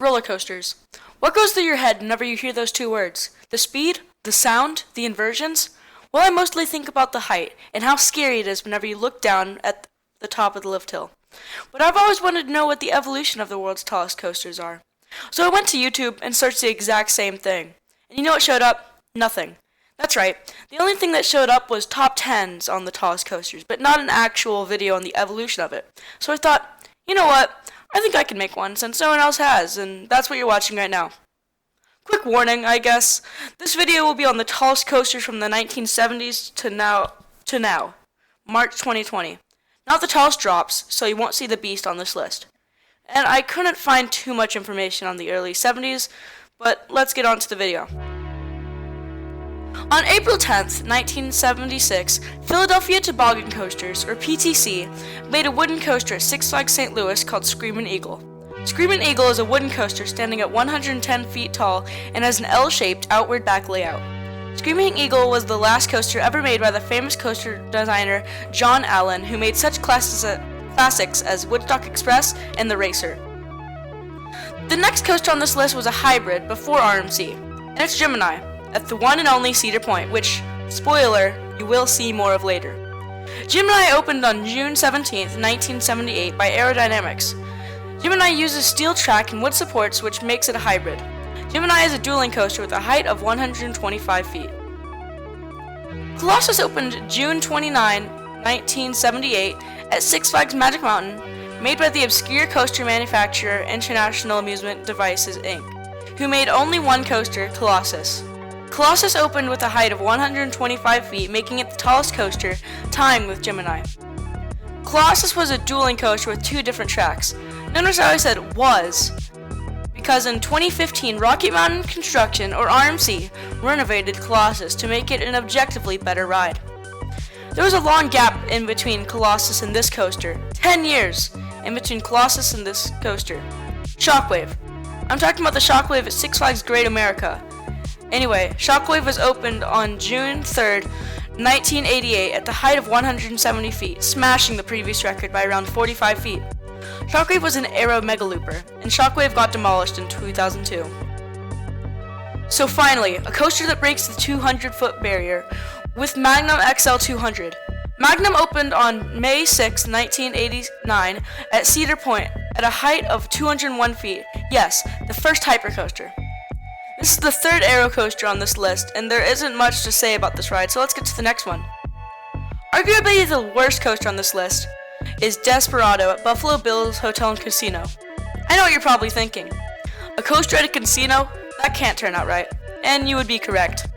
Roller coasters. What goes through your head whenever you hear those two words? The speed? The sound? The inversions? Well, I mostly think about the height and how scary it is whenever you look down at the top of the lift hill. But I've always wanted to know what the evolution of the world's tallest coasters are. So I went to YouTube and searched the exact same thing. And you know what showed up? Nothing. That's right. The only thing that showed up was top 10s on the tallest coasters, but not an actual video on the evolution of it. So I thought, you know what? I think I can make one since no one else has, and that's what you're watching right now. Quick warning, I guess. This video will be on the tallest coasters from the 1970s to now, March 2020. Not the tallest drops, so you won't see the beast on this list. And I couldn't find too much information on the early 70s, but let's get on to the video. On April 10th, 1976, Philadelphia Toboggan Coasters, or PTC, made a wooden coaster at Six Flags St. Louis called Screamin Eagle. Screamin Eagle is a wooden coaster standing at 110 feet tall and has an L-shaped outward back layout. Screamin Eagle was the last coaster ever made by the famous coaster designer John Allen, who made such classics as Woodstock Express and the Racer. The next coaster on this list was a hybrid before RMC, and it's Gemini, at the one and only Cedar Point, which, spoiler, you will see more of later. Gemini opened on June 17, 1978 by Aerodynamics. Gemini uses steel track and wood supports, which makes it a hybrid. Gemini is a dueling coaster with a height of 125 feet. Colossus opened June 29, 1978 at Six Flags Magic Mountain, made by the obscure coaster manufacturer International Amusement Devices Inc., who made only one coaster, Colossus. Colossus opened with a height of 125 feet, making it the tallest coaster, tying with Gemini. Colossus was a dueling coaster with two different tracks. Notice how I said was, because in 2015, Rocky Mountain Construction, or RMC, renovated Colossus to make it an objectively better ride. There was a long gap in between Colossus and this coaster, 10 years in between Colossus and this coaster. Shockwave. I'm talking about the Shockwave at Six Flags Great America. Anyway, Shockwave was opened on June 3rd, 1988 at the height of 170 feet, smashing the previous record by around 45 feet. Shockwave was an aero megalooper, and Shockwave got demolished in 2002. So finally, a coaster that breaks the 200-foot barrier with Magnum XL 200. Magnum opened on May 6, 1989 at Cedar Point at a height of 201 feet. Yes, the first hypercoaster. This is the third aero coaster on this list, and there isn't much to say about this ride, so let's get to the next one. Arguably the worst coaster on this list is Desperado at Buffalo Bill's Hotel and Casino. I know what you're probably thinking. A coaster at a casino? That can't turn out right. And you would be correct.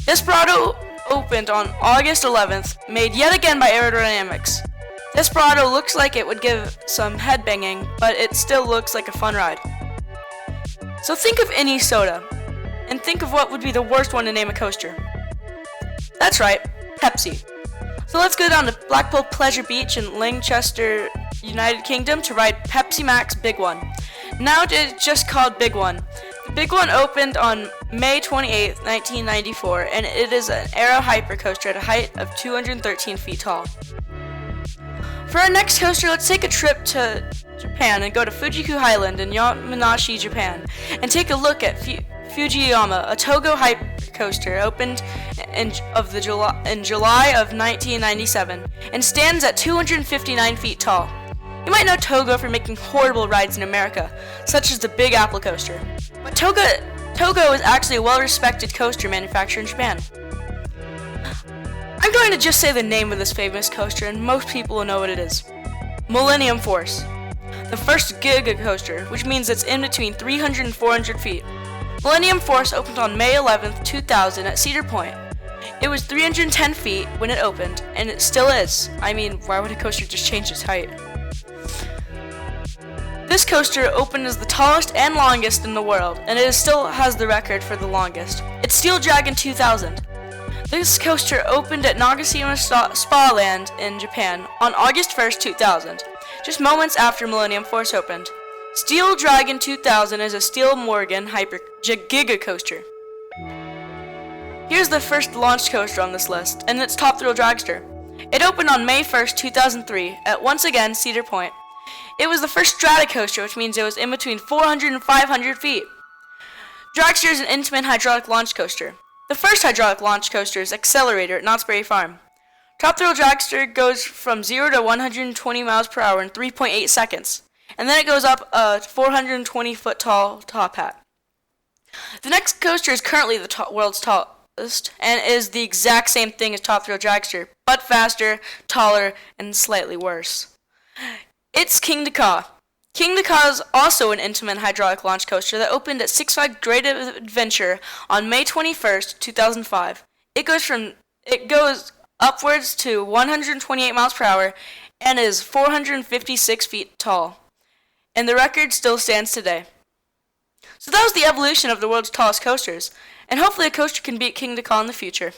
Desperado opened on August 11th, made yet again by Aerodynamics. Desperado looks like it would give some headbanging, but it still looks like a fun ride. So think of any soda, and think of what would be the worst one to name a coaster. That's right, Pepsi. So let's go down to Blackpool Pleasure Beach in Lancaster, United Kingdom to ride Pepsi Max Big One. Now it's just called Big One. The Big One opened on May 28, 1994, and it is an aero hypercoaster at a height of 213 feet tall. For our next coaster, let's take a trip to Japan and go to Fujiku Highland in Yamanashi, Japan, and take a look at Fujiyama, a Togo hypercoaster opened in July of 1997 and stands at 259 feet tall. You might know Togo for making horrible rides in America, such as the Big Apple coaster. But Togo is actually a well-respected coaster manufacturer in Japan. I'm going to just say the name of this famous coaster and most people will know what it is. Millennium Force. The first Giga coaster, which means it's in between 300 and 400 feet. Millennium Force opened on May 11th, 2000 at Cedar Point. It was 310 feet when it opened, and it still is. I mean, why would a coaster just change its height? This coaster opened as the tallest and longest in the world, and it still has the record for the longest. It's Steel Dragon 2000. This coaster opened at Nagashima Spa Land in Japan on August 1st, 2000, just moments after Millennium Force opened. Steel Dragon 2000 is a Steel Morgan Giga coaster. Here's the first launched coaster on this list, and it's Top Thrill Dragster. It opened on May 1st, 2003 at once again Cedar Point. It was the first strata coaster, which means it was in between 400 and 500 feet. Dragster is an Intamin hydraulic launch coaster. The first hydraulic launch coaster is Accelerator at Knott's Berry Farm. Top Thrill Dragster goes from 0 to 120 miles per hour in 3.8 seconds, and then it goes up a 420-foot tall top hat. The next coaster is currently the world's tallest, and is the exact same thing as Top Thrill Dragster, but faster, taller, and slightly worse. It's King Dakar. King Dakar is also an Intamin hydraulic launch coaster that opened at Six Flags Great Adventure on May 21st, 2005. It goes upwards to 128 miles per hour and is 456 feet tall. And the record still stands today. So that was the evolution of the world's tallest coasters, and hopefully a coaster can beat King Dakar in the future.